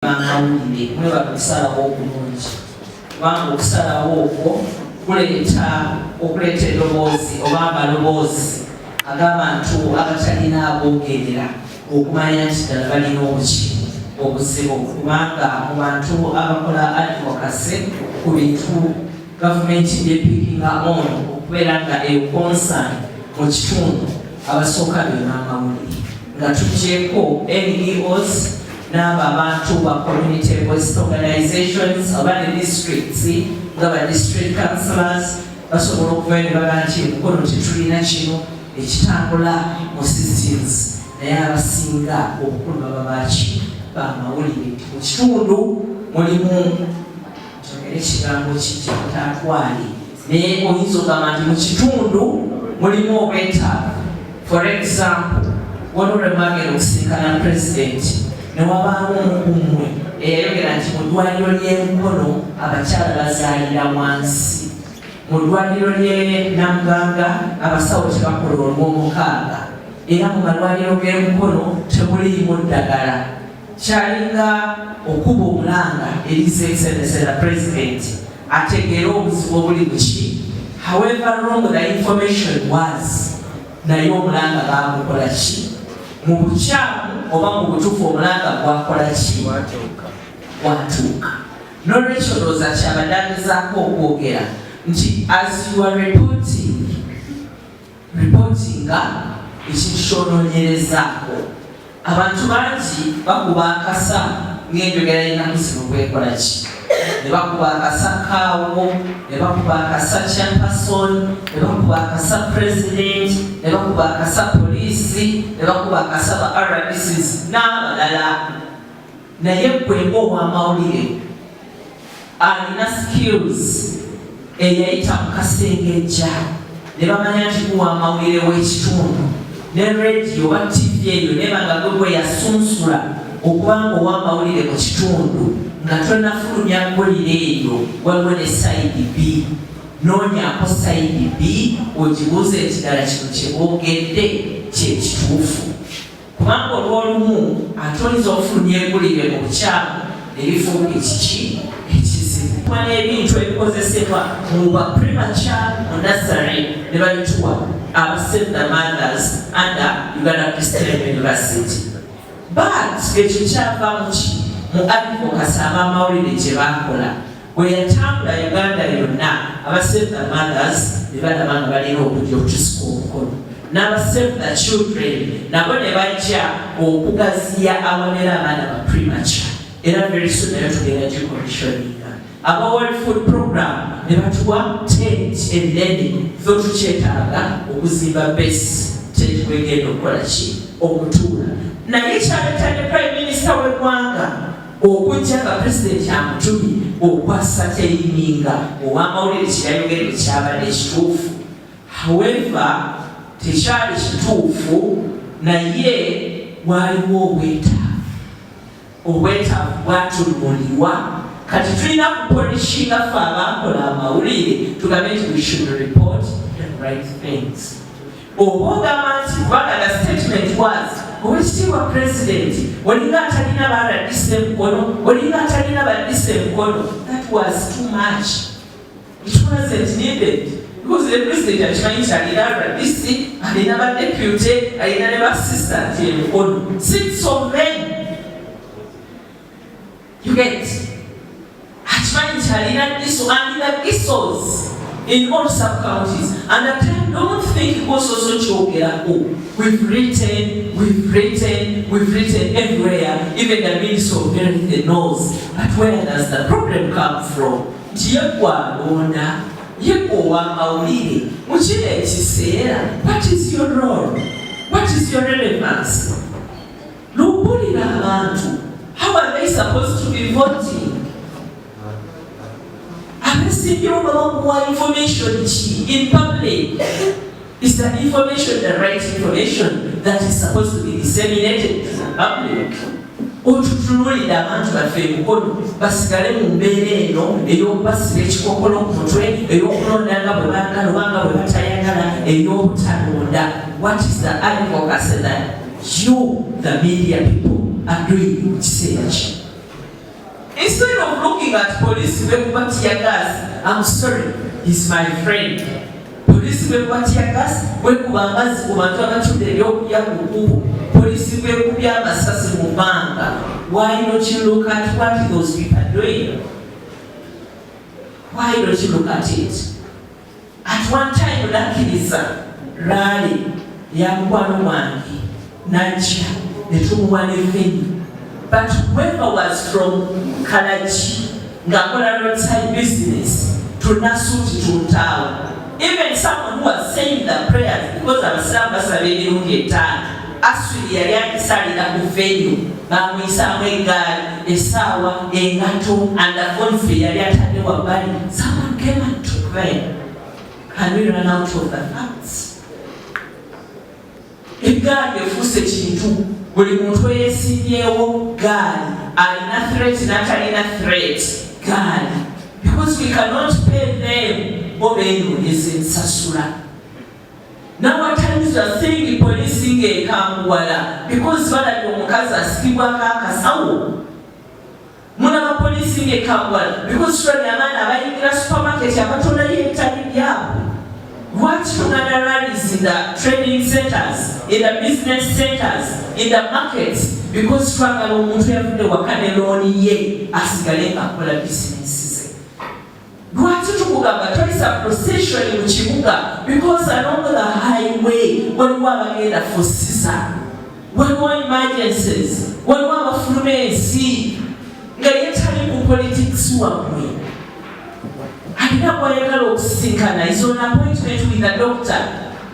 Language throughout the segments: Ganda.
amawulire mweba kusalawo okulungi kubanga okusalawo okwo kuleeta eddoboozi oba amaloboozi ag'abantu abatalina aboogerera okumanya nti ddala balina obuzibu kubanga mu bantu abakola advocacy ku bintu gavumenti byepickinga on okubeera nga eyo concern mu kitundu abasooka byonna amawulire nga tugyeko NGOs n'abo abantu ba community based organizations oba ne districts nga ba district councillors basobola okuva ne baga nti mukono tetulina kino ekitambula mu systems naye abasinga obukulu baba baki bamawulire mu kitundu mulimu kyogera ekigambo kikyataatwali naye oyinza okugamba nti mu kitundu mulimu obwetaavu. For example, wanolemagenda okusinkana president newabaamu omukumwe eyayogera nti mu ddwaliro ly'Enkono abakyala bazaalira wansi, mu ddwaliro ly'e Namuganga abasawo tebakola olw'omukaaga, era mu malwaliro g'Enkono temuliimu ddagala. Kyalinga okuba omulanga erizeeseresera president ategeera obuzibu obuli buki. However wrong the information was, naye omulanga baamukola ki? Mu bukyamu oba mu butuufu omulanga gwakola ki? Watuuka. N'olwekyo ndowooza kyabaddaanyizaako okwogera nti as you are reportinga ekintu kyonoonyerezaako, abantu bangi bakuba akasa ng'enjogera y'ennaku zino bwekola ki? Ne bakuba akasa kaawo, ne bakuba akasa chairperson, ne bakuba akasa president, ne bakuba akasa poliisi, ne bakuba akasa ba RDCs n'abalala. Naye gwe ng'owamawulire alina skills eyayita mu kasengejja ne bamanya nti guwamawulire w'ekitundu ne radio oba TV eyo nebanga gwe bwe yasunsula okubanga owamawulire mu kitundu nga tonafulumya ggulire eyo waliwo ne side B. Noonyaako side B ogibuuze nti ddala kino kyeboogedde kyekituufu, kubanga olw'olumu ate oyinza okufulumya eggulire mu bukyamu erifuuka ekiki ekizibu. N'ebintu ebikozesebwa mu ba premature mu nursery ne babituwa aba Save the Mothers under Uganda Christian University. But ekyo kyava mu ki? Mu advocacy ab'amawulire gye baakola bwe yatambula Uganda yonna, aba Save the Mothers ne balaba nga balina okujja okutusuka omukono, n'aba Save the Children nabo ne bajja okugaziya awamera abaana ba premature, era very soon nayo tugenda gicommissioninga. Aba World Food Program ne batuwa tent ennene zotukyetaaga okuzimba base tent kwegenda okukola ki? Okutuula. Naye kyaleeta ne Prime Minister w'eggwanga okujja nga President amutumye okwasa teyininga ow'amawulire kyeyayogedde kyabadde ekituufu. However tekyali kituufu, naye waliwo obwetaavu bwatulumulirwa. Kati tulina kupolishinga ffe abaakola amawulire tugambe nti we should report the right things. Oba ogamba nti kubanga the statement was Oweekitiibwa President olinga atalina baradise mukono, olinga atalina badise mukono. That was too much. It wasn't needed. Because the President akimanyi nti alina aradise, alina badeputy, alina ne bassistant emukono. 6 of them. You get? Akimanyi nti alina diso, alina gisos in all sub-counties. And at time, don't think it was also chogerako. We've written everywhere. Even the Minister of Health knows. But where does the problem come from? What is your role? What is your relevance? How are they supposed to be voting? Information in public. Is the information the right information that is supposed to be disseminated to the public? Otutululira abantu baffe mukono basigale mu mbeera eno ey'okubasiba ekikokolo ku mutwe, ey'okulonda nga bwe baagala oba nga bwe batayagala, ey'obutalonda. What is the advocacy that you, the media people, are doing mu kiseera kino? Instead of looking at police wekuba tear gas, I'm sorry, he's my friend. Police wekuba tear gas, wekuba amazzi ku bantu abatudde ebyokulya ku kkubo. Police wekubya amasasi mu bbanga. Why don't you look at what those people are doing? Why don't you look at it? At one time, Nakiriza rally yamukwano wange najja netumuwa ne venue. But whoever was from Karachi, ngakola roadside business, to Nasuti to Ntao, even someone who was saying the prayers because abasiramu basaba emirundi etaano, actually yali akisalira ku venue bamuyisaamu eggaali essaawa engato and the phone fee yali atadde wabbali. Someone came and took them. Can we run out of the facts? Eggaali efuuse kintu buli muntu eyeesimbyewo gaali alina threat n'atalina threat gaali, because we cannot pay them obeenoonyeza ensasula. Now at times you are seeing the police ng'ekambuwala because balabye omukazi asikibwako akasawo. Mulaba police ng'ekambuwala because tulabye abaana abayingira supermarket abatolayo ebitali byabwe. What Uganda rallies in the trading centers, in the business centers, in the markets, because twagala omuntu yavudde waka ne looni ye asigale ng'akola business. Lwaki tukugamba tolisa procession mu kibuga because along the highway waliwo abagenda for Caesar, waliwo emergencies, waliwo abafuluma ensi nga yetali ku politics wammwe. Alina kwayagala okusisinkana is on appointment with the doctor.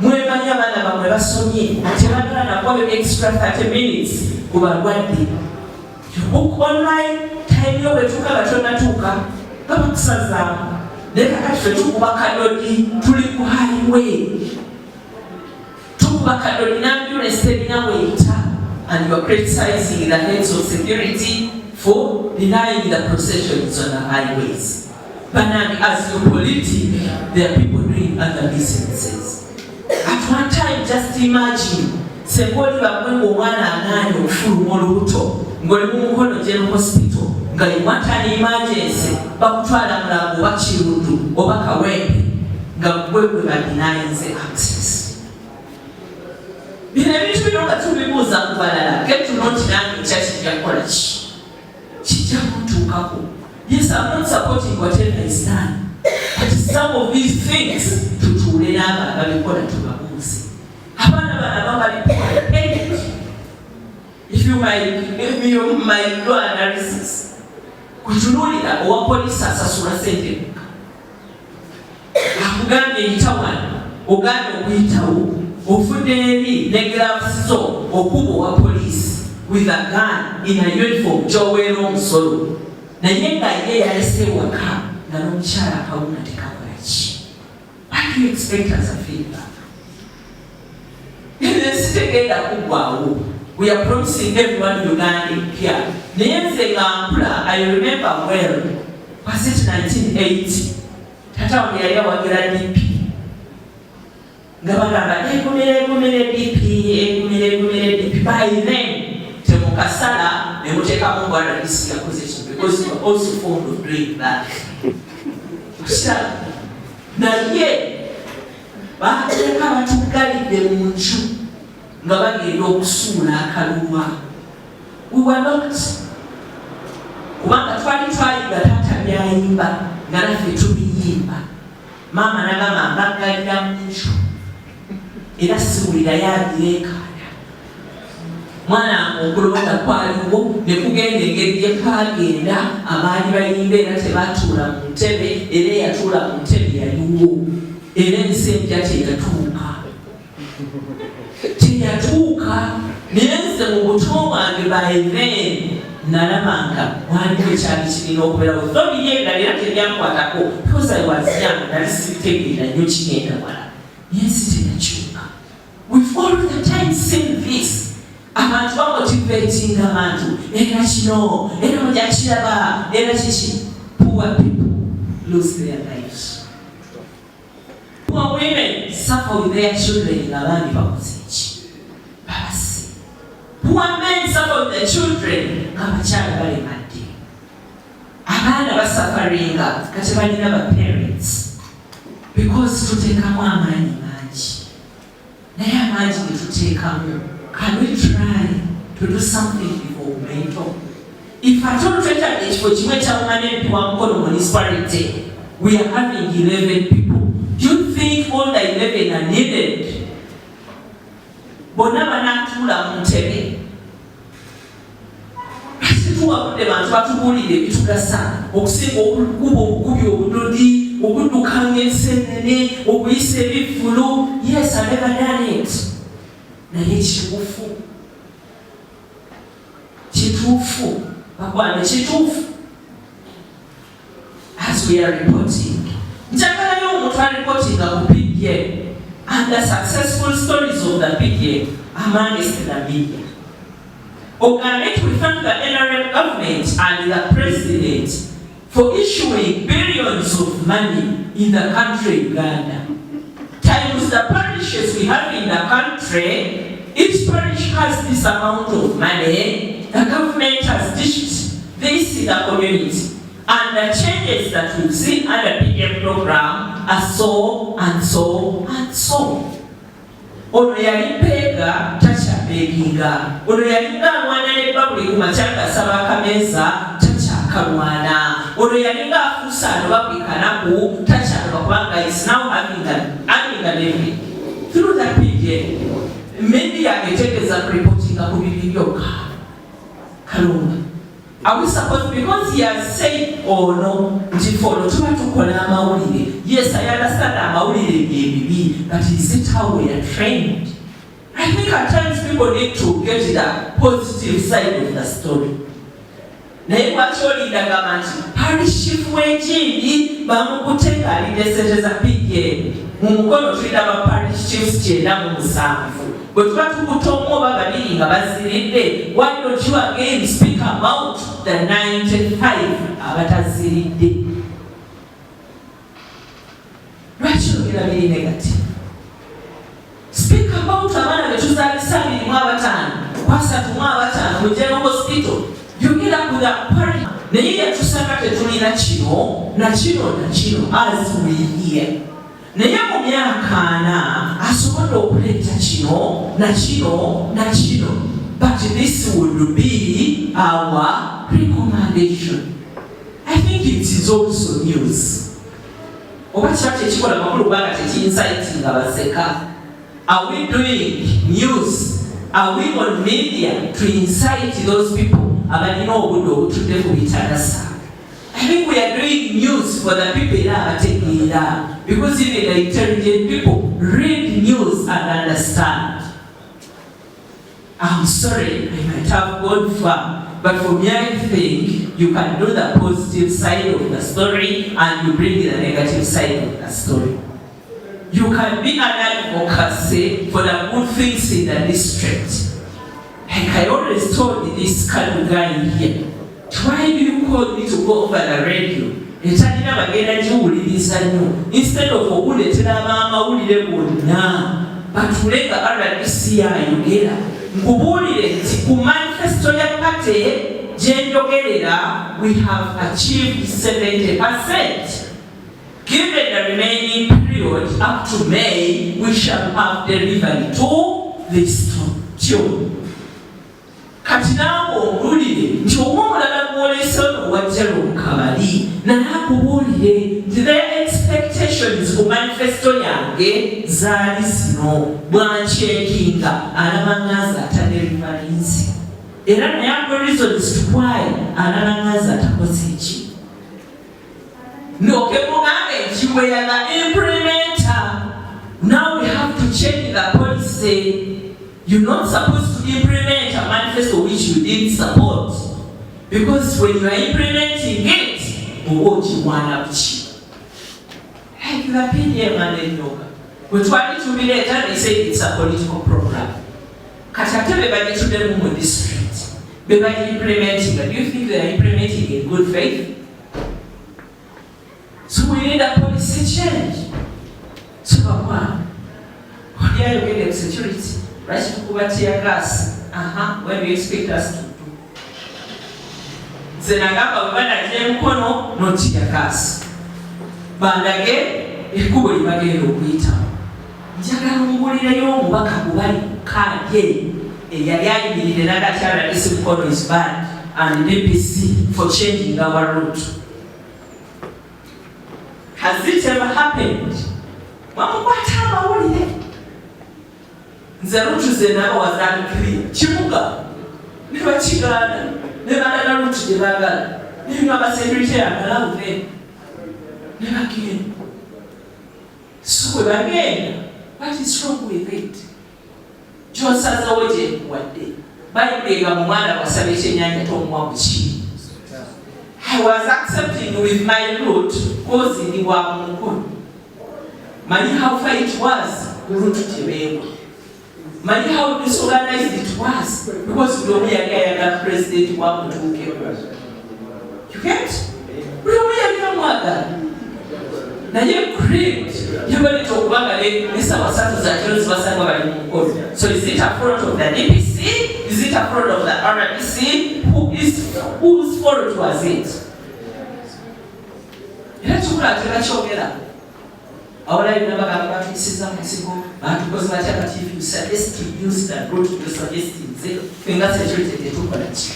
Mwemanyi abaana bamwe basomye tebagala nakuwa extra 30 minutes ku balwadde. Online time yo bwetuuka batonatuuka babakusazaamu. Naye kakati ffe tukuba kadodi tuli ku highway. Tukuba kadodi n'ambulance terina bweyita and you are criticizing the heads of security for denying the processions on the highways. But as your politic, there are people doing other businesses. At one time, just imagine, Semboli bamwengo mwana anani ofulu olubuto, ngoli mumukono General Hospital, ngali mwata ni emergency, bakutwala mulago bakirudu, obaka wembe, nga mwebwe badinayenze access. Bine bitu binonga tubibuza kubalala, get to know chinangi chachi jakola chi. Chija mtu kako. Yes, I'm not supporting whatever is done. But some of these things, tutulenaba, balikola tubabuzi. Habana bana balikola. If you might do analysis, kutunulira owa police asasula sente. Akugambye yitawano, ogambye okuyitawo, ofudde eri ne gloves zo okuba owa police with a gun in a uniform gy'oweera omusolo. Naye nga ye yalese waka nga n'omukyala akawuna tekakola ki. What do you expect as a feedback? Ensi tegenda kuggwaawo. We are promising everyone Uganda here. Naye nze nga nkula, I remember well, was it 1980? Tata wange yali awagira DP. Nga bagamba egumire DP. By then, temukasala ne muteekamu ngwala lisi yakoze kino because you are also fond of doing that. Naye bateeka batugalidde mu nju nga bagenda okusuula akaluma. We were not. Kubanga twali twayiga tata byayimba nga naffe tubiyimba. Maama nagamba mbaggalira mu nju era siwulira yagireekaana. Mwana okulonda kwaliwo ne kugenda engeri gye twagenda abaali bayimba era tebatuula mu ntebe era eyatuula mu ntebe yaliwo era ensi empya teyatuuka. Naye nze mu buto bwange by then nalabanga waliwo ekyali kirina okubeerawo so biri ebirala era tebyankwatako because I was young nali sibitegeera nnyo kigenda wala naye ensi teyakyuka. We've all the time seen this. Abantu bamotivating abantu era kino era ojakiraba era kiki. Poor people lose their lives. Poor women suffer with their children nga baami bakoze ki babasi. Poor men suffer with their children nga bakyala balemadde. basufferinga kati balina ba parents because tuteekamu amaanyi mangi naye amaanyi ge tuteekamu can we try to do something before we make up? If at all twetadde ekifo kimwe kyawumane wa Mukono municipality we are having 11 people. Do you think all the 11 are needed? Bonna banatuula mu ntebe tuwabudde bantu batubuulire ebitugasa okusinga okukuba obukubi obudodi okuddukanga enseenene okuyisa ebivvulu. Yes, I never done it. Naye kituufu bakwane kituufu as we are reporting. Njagalayo omuntu alipotinga ku PDM and the successful stories of the PDM amongst the media. Organic, we thank the NRM government and the president for issuing billions of money in the country Uganda. Times the parishes we have in the country, each parish has this amount of money. The government has dished this in the community. And the changes that we've seen under the PDM program are so and so and so. Ono yali pega tacha beginga. Ono yali ng'alwana ne babuli ku makyanga asaba akameeza tacha akalwana. Ono yali ng'afuusa ano babuli kanaku tacha akakubanga is now having a living. Through that PDM, media etegeeza reportinga ku bibi byokka. Kalunga. Are we supposed, because he has said, oh no, tuba tukola amawulire. Yes, I understand amawulire gebibi, but is it how we are trained? I think at times people need to get the positive side of the story. Naye lwakyolindagamba nti parish chief w'enjiri bamukutenga alidde ssente za PDM. Mu Mukono tulina aba parish chiefs 97. Bwe tuba tukuta omu oba babiri nga baziridde, why don't you again speak about the 95 abataziridde? Lwaki oyogera biri negative? Speak about abaana be tuzaalisa 25 355 mu General Hospital. Yogera ku the parish. Naye yatusanga tetulina kino na kino na kino as we hear. Naye mu myaka 4 asobola okuleeta kino na kino na kino, but this would be our recommendation. I think it is also news. Oba kiba tekikola makulu kubanga tekiinsightinga baseka. Are we doing news? Are we on media to incite those people abalina obudde obutudde ku bitandasa? I think we are doing news for the people because even the intelligent people read news and understand. I'm sorry, I might have gone far, but for me I think you can do the positive side of the story and you bring the negative side of the story. You can be an advocacy for the good things in the district. Like I always told this kind of guy here, why do you call me to go over the radio? Etalina bagenda giwuliriza nnyo. Instead of okuleetera amawulire bonna batulenga RDC ayogera. Nkubuulire nti ku manifesto ya party gye njogerera we have achieved 70%. Given the remaining period up to May, we shall have delivered to this tune. Kati naawe owulire nti omulala gw'oleese ono wajjala omukabali nanakubuulire nti their expectations ku manifesto yange zaali zino bwancekinga alabangaza atadelivarinsi era naye agwe reasons to why alabangaza atakoze eki noke mugambe nti we are the implementer. Now we have to change the policy. You're not supposed to implement a manifesto which you didn't support. Because when you are implementing it, like the PDM and the yoga. But what to be later, they say it's a political program. Katakate bebali to them in this street. Bebali implementing it. Do you think they are implementing in good faith? So we need a policy change. So what are you getting security? Right to Kubatia gas. When do you expect us to do? Zenagamba bana mukono noti yakasi. Bandage ekkubo libagenda okuyitamu. Njagala omubulireyo omubaka kubali kaye eyali ayimirire n'agakyala this mukono is bad and DPC for changing our route. Has it ever happened? Mamukwata amawulire. Nze rutu zenabo wazandikiri kibuga nibakigaana ne balala rutu gye baagala ne abasekirite abalawuve ne bagenda. So bwe bagenda, what is wrong with it? Gy'osazawo gye nkuwadde. Bayibuli mu mwana wasaba ekyennyanja tomuwa buki. I was accepting with my route because it was mukono. Many how far it was, route tebeewa. Many how disorganized it was because buli yali president wa mutuukeko. You get? Buli yali mwagala. Naye creed yabaleta okubanga ne ssabasatu za kiro zibasanga bali mu mukono. So is it a fault of the DPC? Is it a fault of the RDC? Whose fault was it? Era tukula kyogera. Awala ina bagamba batuyisiza mu nsigo batukoze batya kati if you suggest to use that route to suggest nze fenga security tetukola ki.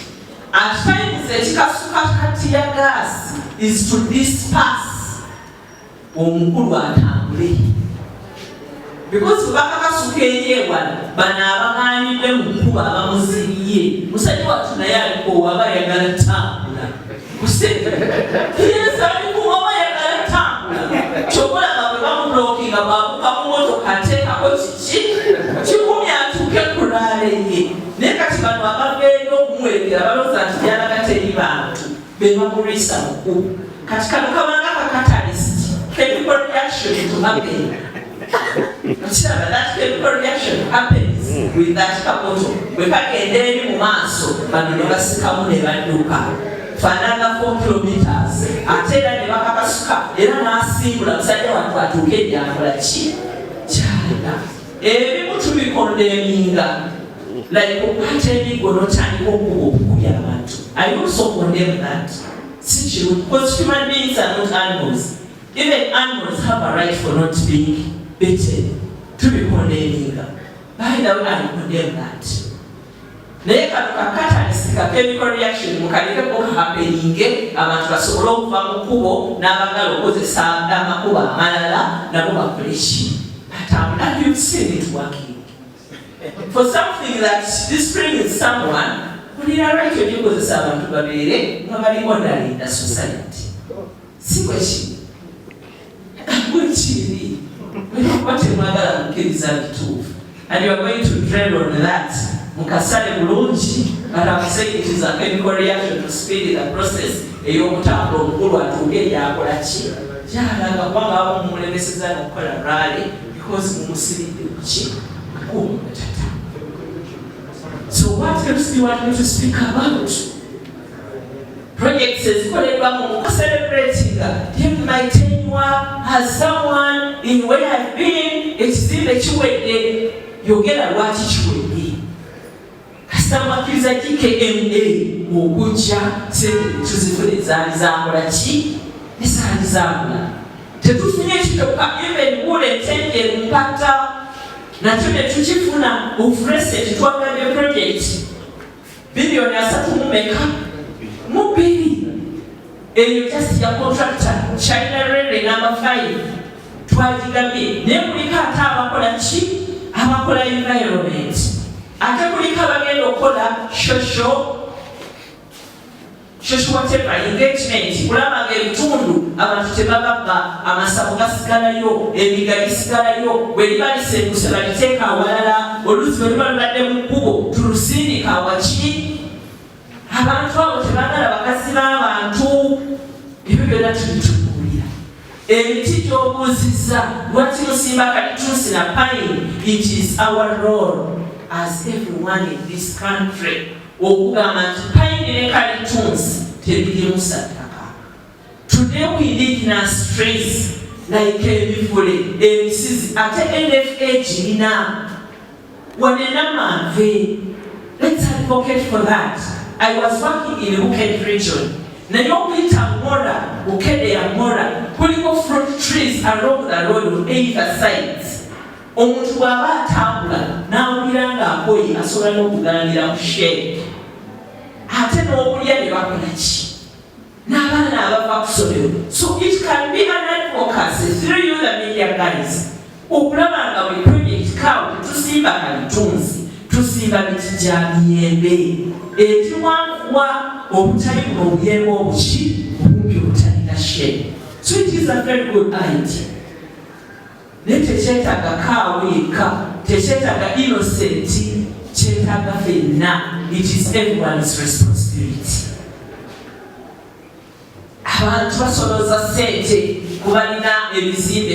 At times ekikasuka kati ya gas is to disperse omukulu atambule. Because bakakasuka eyeewala bano abagaanidde mu nkuba abamuziriye musajja wattu naye aliko waba ayagala tambula. Yes, aliko waba ayagala tambula. Kyokulaba bwe bamubulookinga bwabuka mu motoka ateekako kiki kikumya atuuke ku laale ye. Naye kati bano abagenda okumuwerekera balowooza nti byalaga teri bantu be bamulwisa mukubu. Kati kano kabanga kakatalist chemical reaction to happen. That chemical reaction happens with that kamoto. Bwe kagenda eri mu maaso bano ne basikamu ne badduka. Fananga 4 kilometers. Ate era ne bakakasuka era n'asimbula musajja wattu atuuke ebyankola ki kyalina. Ebimu tubikondeminga. Like okukwata ebigo n'otandika okuba okukubya abantu. I also condemn that. Si kiru because human beings are not animals. Even animals have a right for not being beaten. Tubikondeminga. By the way, I condemn that. Naye kano kakatalist ka chemical reaction mukaleke ko happeninge abantu basobola okuva mu kkubo n'abagala okukozesa amakubo amalala nabo bakole ki. But have you seen it working? For something that disciplines someone, kulira right yokozesa abantu babeere nga bali ordinary in the society. Si bwe ki. Bwe kiri. Bwe temwagala mukkiriza bituufu. And you are going to dwell on that. Mukasale bulungi atakusekitiza chemical reaction to speed the process ey'okutambula omukulu atuuke yakola ki kyalaga kubanga abo mumulemeseza n'okukola rally because mumusiridde kuki kumutata. So what else do you want me to speak about? Projects ezikoleddwa mu celebrating my tenure as someone in where I've been. Ekizimbe kiwedde yogera lwaki kiwedde. Kasitamakiriza KMA okujja sente tuzifune zaali zakola ki ezaali zakola. Tetufunye ekitoka even wule entenge mpata nakyo ne tukifuna ofurese twagabye project bilioni 3 mu bbiri. Eyo just ya contractor China Railway number 5 twagigabye naye kuliko ate abakola ki abakola environment. Ate kuliko abagenda okukola social whatever engagement kulabanga ebitundu abantu tebababa amasabu gasigalayo ebiga bisigalayo bwe liba lisenguse baliteeka awalala oluusi bwe liba lubadde mu kkubo tulusindika awaki. Abantu abo tebagala bakazi b'abantu. Ebyo byonna tubitubuulira. Emiti gy'obuuzizza lwaki musimba kalituusi na pine. It is our role as everyone in this country okugamba nti pine ne kalituusi tebirimu sattaka. Today we need indigenous trees like ebivule emisizi ate NFA girina wanena manve. Let's advocate for that. I was working in the Bukit region. naye okuyita Mora, Bukedea Mora, kuliko fruit trees along the road on either sides. Omuntu bw'aba atambula n'awulira ng'akoye asobola n'okugalamira mu shade. Ate n'okulya ne bakola ki? N'abaana abava ku ssomero. So it can be an advocacy through you the media guys. Okulaba nga buli project kawo tusimba kalitunzi, tusimba miti gya miyembe egiwanvuwa obutali buno obuyembe obuki obumpi obutalina shade. So it is a very good idea. Naye tekyetaaga kaawo yekka, tekyetaaga innocent, kyetaaga ffenna. It is everyone's responsibility. Abantu basolooza ssente kubalina ebizimbe